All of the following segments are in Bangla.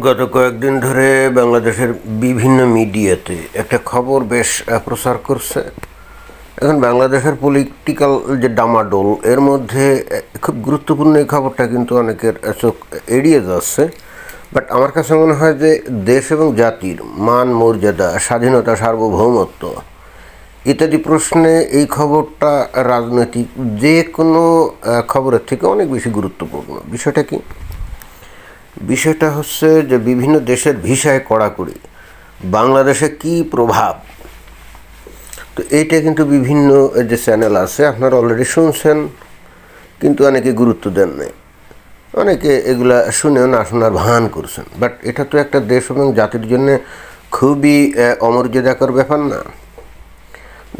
গত কয়েকদিন ধরে বাংলাদেশের বিভিন্ন মিডিয়াতে একটা খবর বেশ প্রচার করছে। এখন বাংলাদেশের পলিটিক্যাল যে ডামাডোল, এর মধ্যে খুব গুরুত্বপূর্ণ এই খবরটা কিন্তু অনেকের চোখ এড়িয়ে যাচ্ছে। বাট আমার কাছে মনে হয় যে দেশ এবং জাতির মান মর্যাদা, স্বাধীনতা, সার্বভৌমত্ব ইত্যাদি প্রশ্নে এই খবরটা রাজনৈতিক যে কোনো খবরের থেকে অনেক বেশি গুরুত্বপূর্ণ। বিষয়টা কি? বিষয়টা হচ্ছে যে বিভিন্ন দেশের ভিসায় কড়াকড়ি, বাংলাদেশে কি প্রভাব। তো এইটা কিন্তু বিভিন্ন যে চ্যানেল আছে আপনারা অলরেডি শুনছেন, কিন্তু অনেকে গুরুত্ব দেন নাই, অনেকে এগুলা শুনেও না শোনার ভান করছেন। বাট এটা তো একটা দেশ এবং জাতির জন্য খুবই অমর্যাদাকর ব্যাপার না?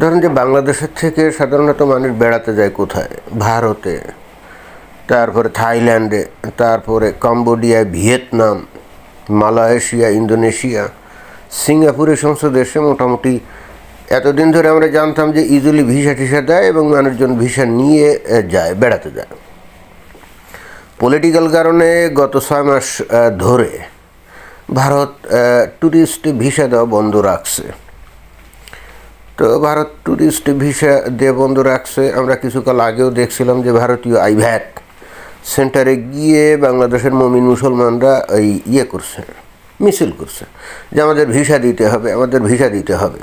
ধরেন যে বাংলাদেশের থেকে সাধারণত মানুষ বেড়াতে যায় কোথায়? ভারতে, তারপরে থাইল্যান্ডে, তারপরে Cambodia, Vietnam, Malaysia, Indonesia, Singapore, এই সমস্ত দেশে মোটামুটি এতদিন ধরে আমরা জানতাম যে ইজিলি ভিসা টিসা দেয় এবং মানুষজন ভিসা নিয়ে যায়, বেড়াতে যায়। পলিটিক্যাল কারণে গত 6 মাস ধরে ভারত ট্যুরিস্ট ভিসা দেওয়া বন্ধ রাখছে। তো ভারত ট্যুরিস্ট ভিসা দিয়ে বন্ধ রাখছে। আমরা কিছুকাল আগেও দেখছিলাম যে ভারতীয় আইভ্যাক সেন্টারে গিয়ে বাংলাদেশের মমিন মুসলমানরা ওই করছে, মিছিল করছে যে আমাদের ভিসা দিতে হবে, আমাদের ভিসা দিতে হবে।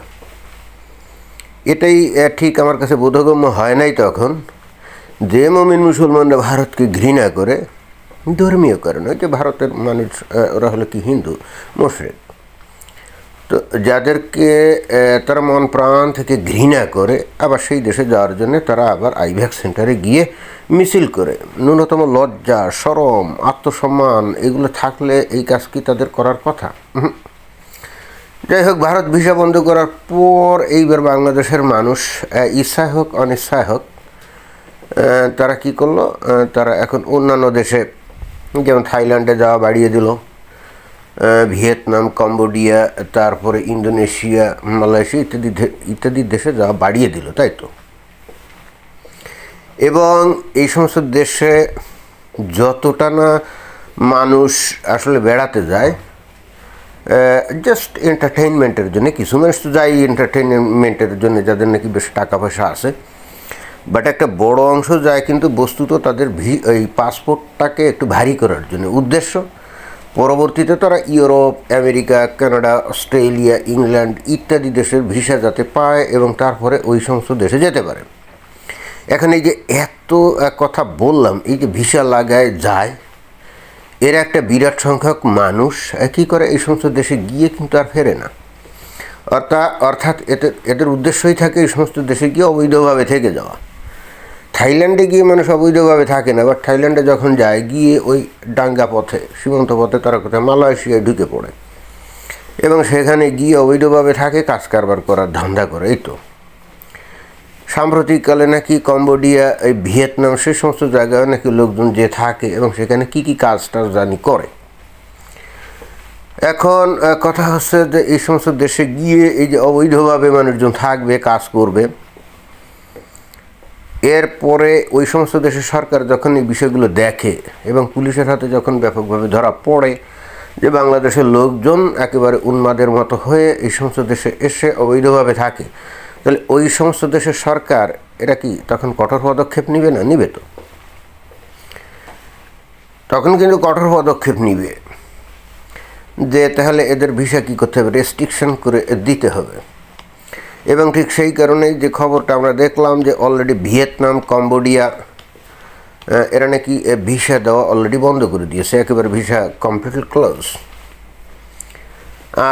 এটাই ঠিক আমার কাছে বোধগম্য হয় নাই তখন যে মমিন মুসলমানরা ভারতকে ঘৃণা করে, ধর্মীয় কারণে, যে ভারতের মানুষ ওরা হলো কি হিন্দু, মুশরিক। তো যাদেরকে তারা মন প্রাণ থেকে ঘৃণা করে, আবার সেই দেশে যাওয়ার জন্য তারা আবার আইভ্যাক সেন্টারে গিয়ে মিছিল করে। ন্যূনতম লজ্জা, শরম, আত্মসম্মান এগুলো থাকলে এই কাজ কি তাদের করার কথা? যাই হোক, ভারত ভিসা বন্ধ করার পর এইবার বাংলাদেশের মানুষ ইচ্ছায় হোক অনিচ্ছায় হোক তারা কি করলো, তারা এখন অন্যান্য দেশে যেমন থাইল্যান্ডে যাওয়া বাড়িয়ে দিল, ভিয়েতনাম, কম্বোডিয়া, তারপরে ইন্দোনেশিয়া, মালয়েশিয়া ইত্যাদি দেশে যাওয়া বাড়িয়ে দিল, তাই তো? এবং এই সমস্ত দেশে যতটা না মানুষ আসলে বেড়াতে যায় জাস্ট এন্টারটেইনমেন্টের জন্য, কিছু মানুষ তো যায় এন্টারটেইনমেন্টের জন্য যাদের নাকি বেশ টাকা পয়সা আছে, বাট একটা বড় অংশ যায় কিন্তু বস্তুত তাদের এই পাসপোর্টটাকে একটু ভারী করার জন্য। উদ্দেশ্য, পরবর্তীতে তারা Europe, America, Canada, Australia, England ইত্যাদি দেশের ভিসা যাতে পায় এবং তারপরে ওই সমস্ত দেশে যেতে পারে। এখন এই যে এত কথা বললাম, এই যে ভিসা লাগায় যায়, এর একটা বিরাট সংখ্যক মানুষ কী করে, এই সমস্ত দেশে গিয়ে কিন্তু আর ফেরে না। অর্থাৎ এদের উদ্দেশ্যই থাকে এই সমস্ত দেশে গিয়ে অবৈধভাবে থেকে যাওয়া। থাইল্যান্ডে গিয়ে মানুষ অবৈধভাবে থাকে না, বাট থাইল্যান্ডে যখন যায়, গিয়ে ওই ডাঙ্গা পথে, সীমান্ত পথে তারা কোথায় মালয়েশিয়ায় ঢুকে পড়ে এবং সেখানে গিয়ে অবৈধভাবে থাকে, কাজ কারবার করার ধান্দা করে। এই তো সাম্প্রতিককালে নাকি কম্বোডিয়া, এই ভিয়েতনাম, সে সমস্ত জায়গায় নাকি লোকজন যে থাকে এবং সেখানে কী কী কাজ টাজ জানি করে। এখন কথা হচ্ছে যে এই সমস্ত দেশে গিয়ে এই যে অবৈধভাবে মানুষজন থাকবে, কাজ করবে, এরপরে ওই সমস্ত দেশের সরকার যখন এই বিষয়গুলো দেখে এবং পুলিশের হাতে যখন ব্যাপকভাবে ধরা পড়ে যে বাংলাদেশের লোকজন একেবারে উন্মাদের মতো হয়ে এই সমস্ত দেশে এসে অবৈধভাবে থাকে, তাহলে ওই সমস্ত দেশের সরকার এরা কি তখন কঠোর পদক্ষেপ নিবে না? নিবে তো, তখন কিন্তু কঠোর পদক্ষেপ নিবে যে তাহলে এদের ভিসা কী করতে হবে, রেস্ট্রিকশন করে দিতে হবে। এবং ঠিক সেই কারণেই যে খবরটা আমরা দেখলাম যে অলরেডি ভিয়েতনাম, কম্বোডিয়া এরা নাকি ভিসা দেওয়া অলরেডি বন্ধ করে দিয়েছে, একেবারে ভিসা কমপ্লিটলি ক্লোজ।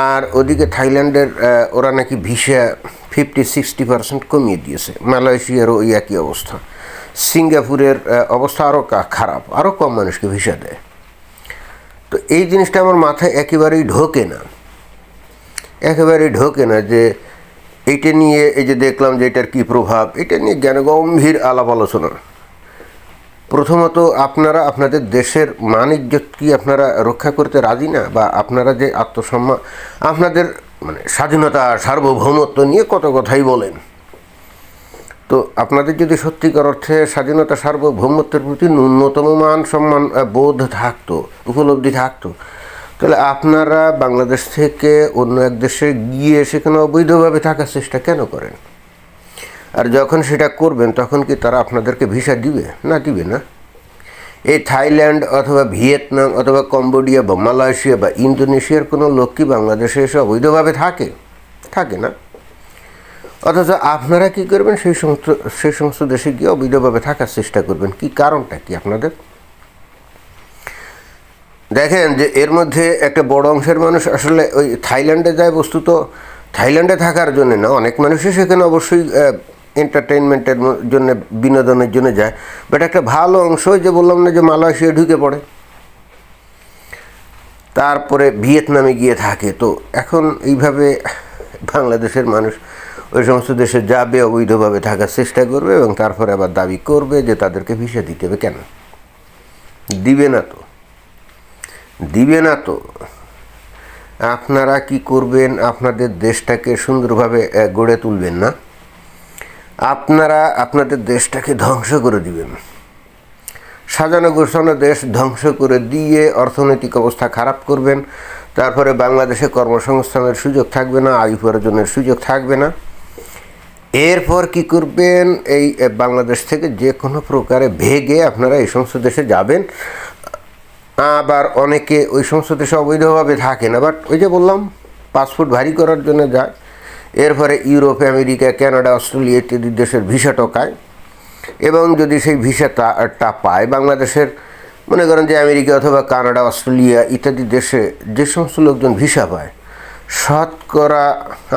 আর ওদিকে থাইল্যান্ডের ওরা নাকি ভিসা 50-60% কমিয়ে দিয়েছে। মালয়েশিয়ারও ওই একই অবস্থা। সিঙ্গাপুরের অবস্থা আরও খারাপ, আরও কম মানুষকে ভিসা দেয়। তো এই জিনিসটা আমার মাথায় একেবারেই ঢোকে না যে এইটা নিয়ে এই যে দেখলাম যে এটার কী প্রভাব, এটা নিয়ে জ্ঞানগম্ভীর আলাপ আলোচনা। প্রথমত, আপনারা আপনাদের দেশের মান ইজ্জত কি আপনারা রক্ষা করতে রাজি না? বা আপনারা যে আত্মসম্মান, আপনাদের মানে স্বাধীনতা, সার্বভৌমত্ব নিয়ে কত কথাই বলেন, তো আপনাদের যদি সত্যিকার অর্থে স্বাধীনতা, সার্বভৌমত্বের প্রতি ন্যূনতম মান সম্মান বোধ থাকতো, উপলব্ধি থাকতো, তাহলে আপনারা বাংলাদেশ থেকে অন্য এক দেশে গিয়ে সেখানে অবৈধভাবে থাকার চেষ্টা কেন করেন? আর যখন সেটা করবেন তখন কি তারা আপনাদেরকে ভিসা দিবে? না, দিবে না। এই থাইল্যান্ড অথবা ভিয়েতনাম অথবা কম্বোডিয়া বা মালয়েশিয়া বা ইন্দোনেশিয়ার কোনো লোক কি বাংলাদেশে এসে অবৈধভাবে থাকে না। অথচ আপনারা কি করবেন? সেই সমস্ত দেশে গিয়ে অবৈধভাবে থাকার চেষ্টা করবেন। কি কারণটা কি আপনাদের? দেখেন যে এর মধ্যে একটা বড় অংশের মানুষ আসলে ওই থাইল্যান্ডে যায়, বস্তুত থাইল্যান্ডে থাকার জন্য না। অনেক মানুষই সেখানে অবশ্যই এন্টারটেইনমেন্টের জন্য, বিনোদনের জন্য যায়, বাট একটা ভালো অংশ যে বললাম না যে মালয়েশিয়া ঢুকে পড়ে, তারপরে ভিয়েতনামে গিয়ে থাকে। তো এখন এইভাবে বাংলাদেশের মানুষ ওই সমস্ত দেশে যাবে, অবৈধভাবে থাকার চেষ্টা করবে এবং তারপরে আবার দাবি করবে যে তাদেরকে ভিসা দিতে হবে। কেন দিবে না তো? আপনারা কি করবেন? আপনাদের দেশটাকে সুন্দরভাবে গড়ে তুলবেন না? আপনারা আপনাদের দেশটাকে ধ্বংস করে দিবেন। সাজানো গোছানো দেশ ধ্বংস করে দিয়ে অর্থনৈতিক অবস্থা খারাপ করবেন। তারপরে বাংলাদেশে কর্মসংস্থানের সুযোগ থাকবে না, আয় উপার্জনের সুযোগ থাকবে না। এরপর কি করবেন? এই বাংলাদেশ থেকে যে কোনো প্রকারে ভেগে আপনারা এই সমস্ত দেশে যাবেন। আবার অনেকে ওই সমস্ত দেশে অবৈধভাবে থাকে না, বাট ওই যে বললাম পাসপোর্ট ভারী করার জন্য যায়। এরপরে ইউরোপ, আমেরিকা, কানাডা, অস্ট্রেলিয়া ইত্যাদি দেশের ভিসা টকায় এবং যদি সেই ভিসাটা পায় বাংলাদেশের, মনে করেন যে আমেরিকা অথবা কানাডা, অস্ট্রেলিয়া ইত্যাদি দেশে যে সমস্ত লোকজন ভিসা পায়, শতকরা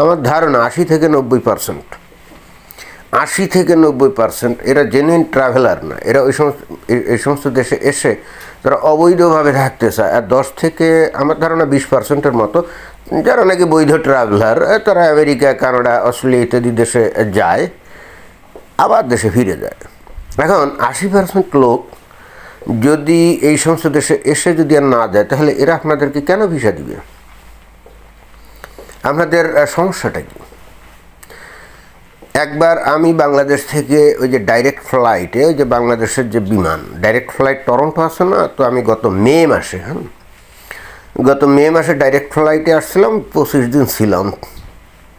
আমার ধারণা 80 থেকে 90% এরা জেনুইন ট্রাভেলার না। এরা এই সমস্ত দেশে এসে তারা অবৈধভাবে থাকতে চায়। আর 10 থেকে আমার ধারণা 20%-এর মতো যারা নাকি বৈধ ট্রাভেলার, তারা আমেরিকা, কানাডা, অস্ট্রেলিয়া ইত্যাদি দেশে যায়, আবার দেশে ফিরে যায়। এখন 80% লোক যদি এই সমস্ত দেশে এসে যদি আর না যায়, তাহলে এরা আপনাদেরকে কেন ভিসা দিবে? আপনাদের সমস্যাটা কি? একবার আমি বাংলাদেশ থেকে ওই যে ডাইরেক্ট ফ্লাইটে, ওই যে বাংলাদেশের যে বিমান ডাইরেক্ট ফ্লাইট টরন্টো আছে না, তো আমি গত মে মাসে ডাইরেক্ট ফ্লাইটে আসছিলাম, 25 দিন ছিলাম।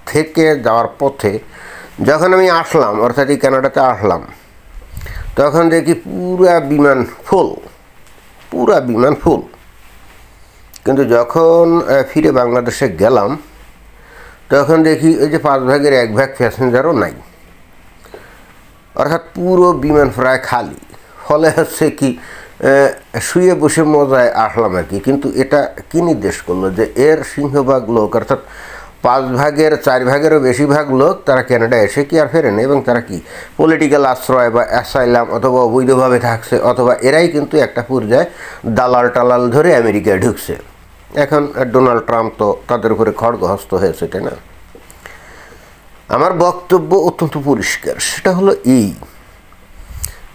থেকে যাওয়ার পথে যখন আমি আসলাম, অর্থাৎ এই কানাডাতে আসলাম, তখন দেখি পুরা বিমান ফুল। কিন্তু যখন ফিরে বাংলাদেশে গেলাম, তখন দেখি ওই যে 5 ভাগের 1 ভাগ প্যাসেঞ্জারও নাই, অর্থাৎ পুরো বিমান প্রায় খালি। ফলে হচ্ছে কি, শুয়ে বসে মজায় আসলাম আর কি। কিন্তু এটা কি নির্দেশ করলো? যে এর সিংহভাগ লোক, অর্থাৎ 5 ভাগের 4 ভাগেরও বেশিরভাগ লোক তারা কানাডা এসে কি আর ফেরেন, এবং তারা কি পলিটিক্যাল আশ্রয় বা অ্যাসাইলাম অথবা অবৈধভাবে থাকছে, অথবা এরাই কিন্তু একটা পর্যায়ে দালাল টালাল ধরে আমেরিকায় ঢুকছে। এখন ডোনাল্ড ট্রাম্প তো তাদের উপরে খড়গহস্ত হয়েছে, তাই না? আমার বক্তব্য অত্যন্ত পরিষ্কার, সেটা হলো এই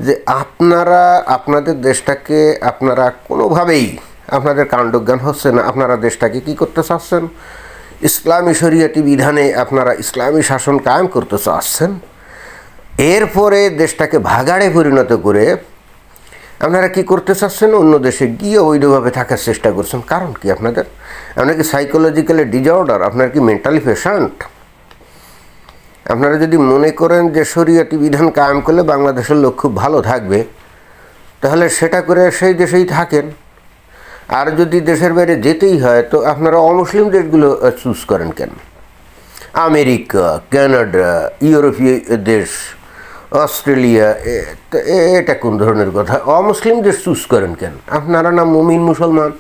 যে আপনারা আপনাদের দেশটাকে আপনারা কোনোভাবেই, আপনাদের কাণ্ডজ্ঞান হচ্ছে না, আপনারা দেশটাকে কি করতে চাচ্ছেন? ইসলামী শরিয়াতি বিধানে আপনারা ইসলামী শাসন কায়েম করতে চাচ্ছেন। এরপরে দেশটাকে ভাগাড়ে পরিণত করে আপনারা কি করতে চাচ্ছেন? অন্য দেশে গিয়ে অবৈধভাবে থাকার চেষ্টা করছেন। কারণ কি আপনাদের? আপনার কি সাইকোলজিক্যালি ডিজঅর্ডার? আপনার কি মেন্টালি পেশেন্ট? আপনারা যদি মনে করেন যে শরিয়াতি বিধান কায়েম করলে বাংলাদেশের লোক খুব ভালো থাকবে, তাহলে সেটা করে সেই দেশেই থাকেন। আর যদি দেশের বাইরে যেতেই হয়, তো আপনারা অমুসলিম দেশগুলো চুজ করেন কেন? আমেরিকা, কানাডা, ইউরোপীয় দেশ, অস্ট্রেলিয়া, এটা কোন ধরনের কথা? অমুসলিম দেশ চুজ করেন কেন? আপনারা না মুমিন মুসলমান।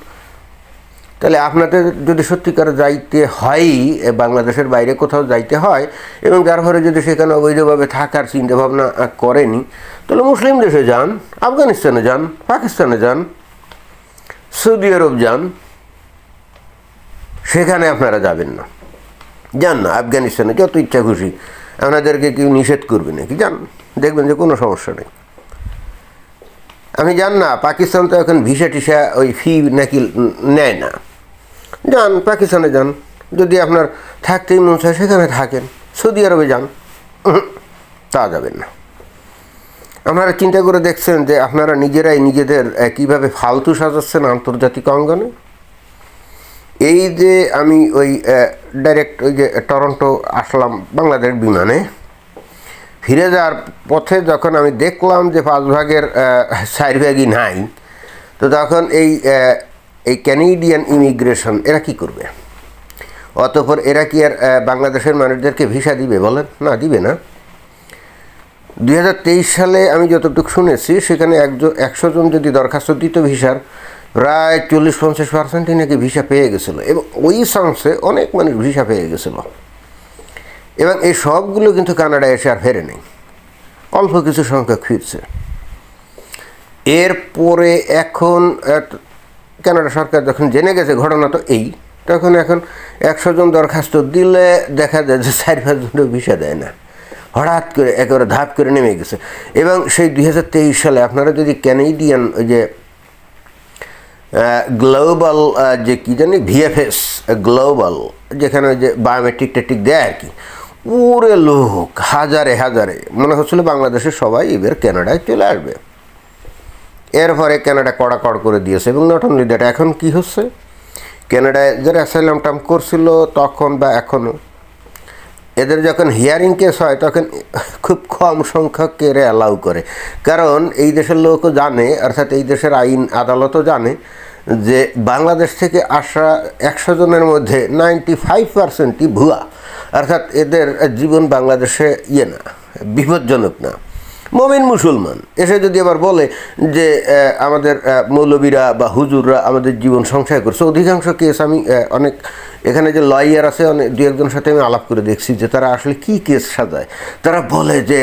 তাহলে আপনাদের যদি সত্যিকার যাইতে হয়, বাংলাদেশের বাইরে কোথাও যাইতে হয়, এবং যার ফলে যদি সেখানে অবৈধভাবে থাকার চিন্তাভাবনা করেনি, তাহলে মুসলিম দেশে যান, আফগানিস্তানে যান, পাকিস্তানে যান, সৌদি আরব যান। সেখানে আপনারা যাবেন না, যান না আফগানিস্তানে, যত ইচ্ছা খুশি, আপনাদেরকে কেউ নিষেধ করবে নাকি? যান, দেখবেন যে কোনো সমস্যা নেই। আমি যান না, পাকিস্তান তো এখন ভিসা টিসা ওই ফি নাকি নেয় না, যান পাকিস্তানে যান। যদি আপনার থাকতেই মন চায় সেখানে থাকেন। সৌদি আরবে যান, তা যাবেন না। আপনারা চিন্তা করে দেখছেন যে আপনারা নিজেরাই নিজেদের কীভাবে ফালতু সাজাচ্ছেন আন্তর্জাতিক অঙ্গনে? এই যে আমি ওই ডাইরেক্ট ওই যে টরন্টো আসলাম বাংলাদেশ বিমানে, ফিরে যাওয়ার পথে যখন আমি দেখলাম যে 5 ভাগের 4 ভাগই নাই, তো তখন এই ক্যানেডিয়ান ইমিগ্রেশন এরা কি করবে? অতঃপর এরা কি আর বাংলাদেশের মানুষদেরকে ভিসা দিবে? বলেন, না, দিবে না। 2023 সালে আমি যতটুকু শুনেছি সেখানে 100 জন যদি দরখাস্ত দিত ভিসার, প্রায় 40-50% নাকি ভিসা পেয়ে গেছিলো, এবং ওই চান্সে অনেক মানুষ ভিসা পেয়ে গেছিলো। এবং এই সবগুলো কিন্তু কানাডায় এসে আর ফেরে নেই, অল্প কিছু সংখ্যক ফিরছে। এরপরে এখন কানাডা সরকার যখন জেনে গেছে ঘটনা তো এই, তখন এখন 100 জন দরখাস্ত দিলে দেখা যায় যে 4-5 জনের ভিসা দেয় না, হঠাৎ করে একেবারে ধাপ করে নেমে গেছে। এবং সেই 2023 সালে আপনারা যদি ক্যানেডিয়ান ওই যে গ্লোবাল যে কী জানি ভিএফএস গ্লোবাল, যেখানে ওই যে বায়োমেট্রিক টেট্রিক দেয় আর কি, ওরে লোক হাজারে হাজারে, মনে হচ্ছিল বাংলাদেশের সবাই এবার ক্যানাডায় চলে আসবে। এরপরে ক্যানাডা কড়াকড় করে দিয়েছে। এবং নট অনলি দ্যাট, এখন কি হচ্ছে, ক্যানাডায় যারা অ্যাসাইলাম টার্ম করছিল তখন বা এখনও, এদের যখন হিয়ারিং কেস হয় তখন খুব কম সংখ্যককে এরা অ্যালাউ করে। কারণ এই দেশের লোকও জানে, অর্থাৎ এই দেশের আইন আদালতও জানে যে বাংলাদেশ থেকে আসা 100 জনের মধ্যে 95%ই ভুয়া, অর্থাৎ এদের জীবন বাংলাদেশে না, বিপজ্জনক না। মুমিন মুসলমান এসে যদি আবার বলে যে আমাদের মৌলবীরা বা হুজুররা আমাদের জীবন সংশয় করছে, অধিকাংশ কেস আমি অনেক এখানে যে লয়ার আছে অনেক 2-1জনের সাথে আমি আলাপ করে দেখছি যে তারা আসলে কি কেস সাজায়। তারা বলে যে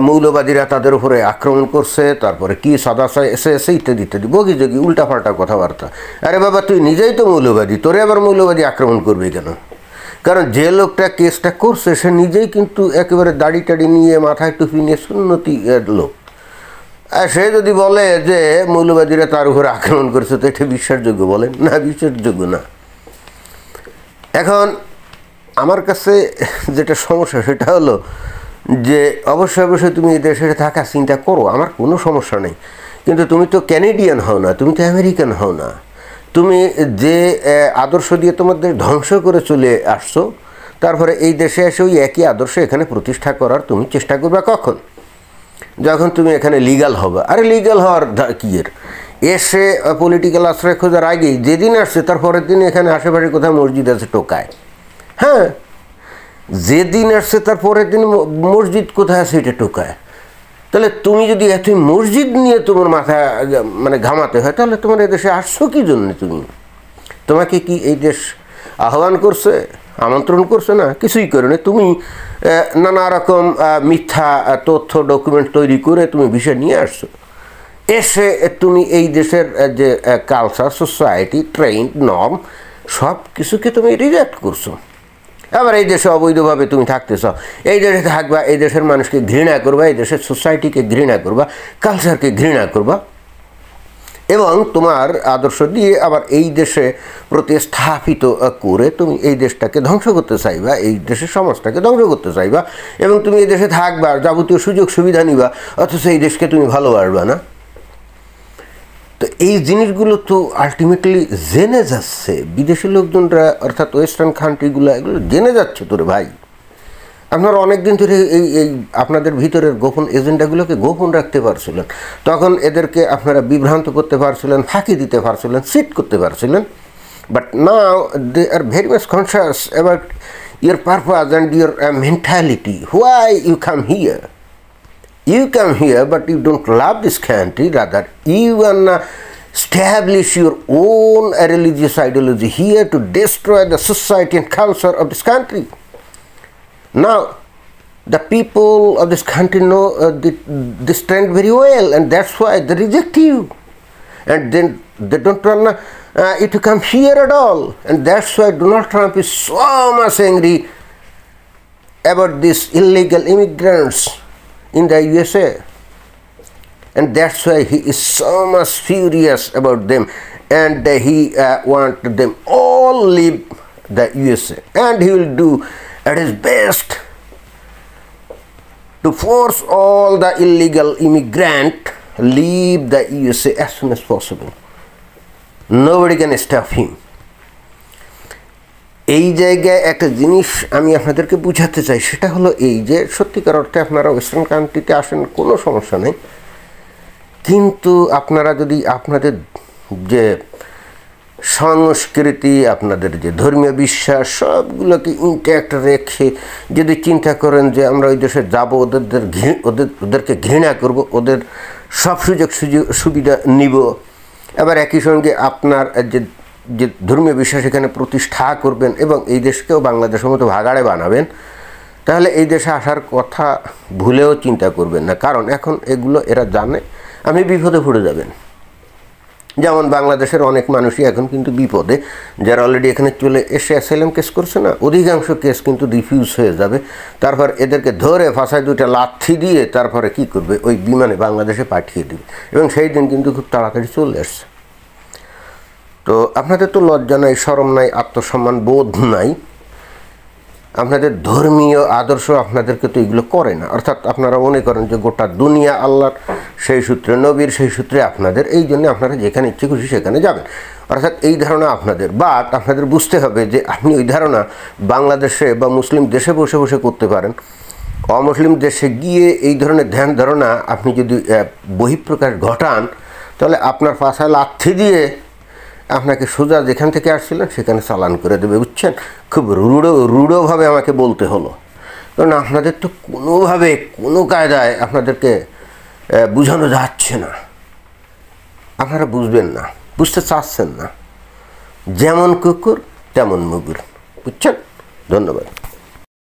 মৌলবাদীরা তাদের উপরে আক্রমণ করছে, তারপরে কি সাদা এসে ইত্যাদি ইত্যাদি, বগিযোগী উল্টাপাল্টা কথাবার্তা। আরে বাবা, তুই নিজেই তো মৌলবাদী, তোরে আবার মৌলবাদী আক্রমণ করবে কেন? কারণ যে লোকটা কেসটা করছে সে নিজেই কিন্তু একেবারে দাড়ি টাড়ি নিয়ে মাথায় টুপি নিয়ে সুন্নতি লোক, আর সে যদি বলে যে মৌলবাদীরা তার উপরে আক্রমণ করছে, তো এটা বিশ্বাসযোগ্য? বলেন না, বিশ্বাসযোগ্য না। এখন আমার কাছে যেটা সমস্যা সেটা হলো যে অবশ্যই তুমি এই দেশে থাকা চিন্তা করো, আমার কোনো সমস্যা নেই, কিন্তু তুমি তো ক্যানেডিয়ান হও না, তুমি তো আমেরিকান হও না। তুমি যে আদর্শ দিয়ে তোমাদের ধ্বংস করে চলে আসছো, তারপরে এই দেশে এসে ওই একই আদর্শ এখানে প্রতিষ্ঠা করার তুমি চেষ্টা করবে কখন? যখন তুমি এখানে লিগ্যাল হবে। আরে লিগ্যাল হওয়ার কি এর, এসে পলিটিক্যাল আশ্রয় খোঁজার আগেই যেদিন আসছে তার পরের দিন এখানে আশেপাশে কোথাও মসজিদ আছে টোকায়। হ্যাঁ, যেদিন আসছে তার পরের দিন মসজিদ কোথায় আছে এটা টোকায়। তাহলে তুমি যদি এত মসজিদ নিয়ে তোমার মাথা মানে ঘামাতে হয়, তাহলে তোমার এই দেশে আসছো কী জন্য? তোমাকে কি এই দেশ আহ্বান করছে, আমন্ত্রণ করছে? না, কিছুই করে না। তুমি নানা রকম মিথ্যা তথ্য ডকুমেন্ট তৈরি করে তুমি বিষয় নিয়ে আসছো। এসে তুমি এই দেশের যে কালচার, সোসাইটি, ট্রেন্ড, নর্ম সব কিছুকে তুমি রিজেক্ট করছো। আবার এই দেশে অবৈধভাবে তুমি থাকতেছ, এই দেশে থাকবা, এই দেশের মানুষকে ঘৃণা করবা, এই দেশের সোসাইটিকে ঘৃণা করবা, কালচারকে ঘৃণা করবা, এবং তোমার আদর্শ দিয়ে আবার এই দেশে প্রতিস্থাপিত করে তুমি এই দেশটাকে ধ্বংস করতে চাইবা, এই দেশের সমাজটাকে ধ্বংস করতে চাইবা, এবং তুমি এই দেশে থাকবা, যাবতীয় সুযোগ সুবিধা নিবা, অথচ এই দেশকে তুমি ভালোবাসবা না। তো এই জিনিসগুলো তো আলটিমেটলি জেনে যাচ্ছে বিদেশি লোকজনরা, অর্থাৎ ওয়েস্টার্ন কান্ট্রিগুলো, এগুলো জেনে যাচ্ছে। তোরে ভাই, আপনারা অনেক দিন ধরে এই আপনাদের ভিতরের গোপন এজেন্ডাগুলোকে গোপন রাখতে পারছিলেন, তখন এদেরকে আপনারা বিভ্রান্ত করতে পারছিলেন, ফাঁকি দিতে পারছিলেন, সিট করতে পারছিলেন। But now they are very much conscious about your purpose and your mentality, why you come here. You come here, but you don't love this country. Rather, you wanna establish your own religious ideology here to destroy the society and culture of this country. Now, the people of this country know this trend very well, and that's why they reject you. And then they don't want you to come here at all. And that's why Donald Trump is so much angry about these illegal immigrants in the USA, and that's why he is so much furious about them, and he wants them all leave the USA, and he will do at his best to force all the illegal immigrant leave the USA as soon as possible. Nobody can stop him. এই জায়গায় একটা জিনিস আমি আপনাদেরকে বুঝাতে চাই, সেটা হলো এই যে সত্যিকার অর্থে আপনারা ওয়েস্টার্ন কান্ট্রিতে আসেন কোনো সমস্যা নেই, কিন্তু আপনারা যদি আপনাদের যে সংস্কৃতি, আপনাদের যে ধর্মীয় বিশ্বাস সবগুলোকে ইনট্যাক্ট রেখে যদি চিন্তা করেন যে আমরা ওই দেশে যাবো, ওদেরকে ঘৃণা করব, ওদের সব সুযোগ সুবিধা নিব, আবার একই সঙ্গে আপনার যে ধর্মীয় বিশ্বাস এখানে প্রতিষ্ঠা করবেন এবং এই দেশকেও বাংলাদেশের মতো ভাগাড়ে বানাবেন, তাহলে এই দেশে আসার কথা ভুলেও চিন্তা করবেন না। কারণ এখন এগুলো এরা জানে আপনি বিপদে পড়ে যাবেন। যেমন বাংলাদেশের অনেক মানুষই এখন কিন্তু বিপদে, যারা অলরেডি এখানে চলে এসে অ্যাসাইলাম কেস করছে না, অধিকাংশ কেস কিন্তু রিফিউজ হয়ে যাবে। তারপর এদেরকে ধরে ফাঁসায় দুইটা লাথি দিয়ে তারপরে কি করবে, ওই বিমানে বাংলাদেশে পাঠিয়ে দেবে, এবং সেই দিন কিন্তু খুব তাড়াতাড়ি চলে আসছে। তো আপনাদের তো লজ্জা নাই, শরম নাই, আত্মসম্মান বোধ নাই, আপনাদের ধর্মীয় আদর্শ আপনাদেরকে তো এগুলো করে না। অর্থাৎ আপনারা মনে করেন যে গোটা দুনিয়া আল্লাহর, সেই সূত্রে নবীর, সেই সূত্রে আপনাদের, এই জন্য আপনারা যেখানে ইচ্ছে খুশি সেখানে যাবেন। অর্থাৎ এই ধারণা আপনাদের, বাট আপনাদের বুঝতে হবে যে আপনি ওই ধারণা বাংলাদেশে বা মুসলিম দেশে বসে বসে করতে পারেন, অমুসলিম দেশে গিয়ে এই ধরনের ধ্যান ধারণা আপনি যদি বহিঃপ্রকাশ ঘটান, তাহলে আপনার পাছায় লাথি দিয়ে আপনাকে সোজা যেখান থেকে আসছিলেন সেখানে চালান করে দেবে, বুঝছেন? খুব রূঢ়ভাবে আমাকে বলতে হলো, কারণ আপনাদের তো কোনোভাবে কোনো কায়দায় আপনাদেরকে বোঝানো যাচ্ছে না, আপনারা বুঝবেন না, বুঝতে চাচ্ছেন না। যেমন কুকুর তেমন মুগুর, বুঝছেন? ধন্যবাদ।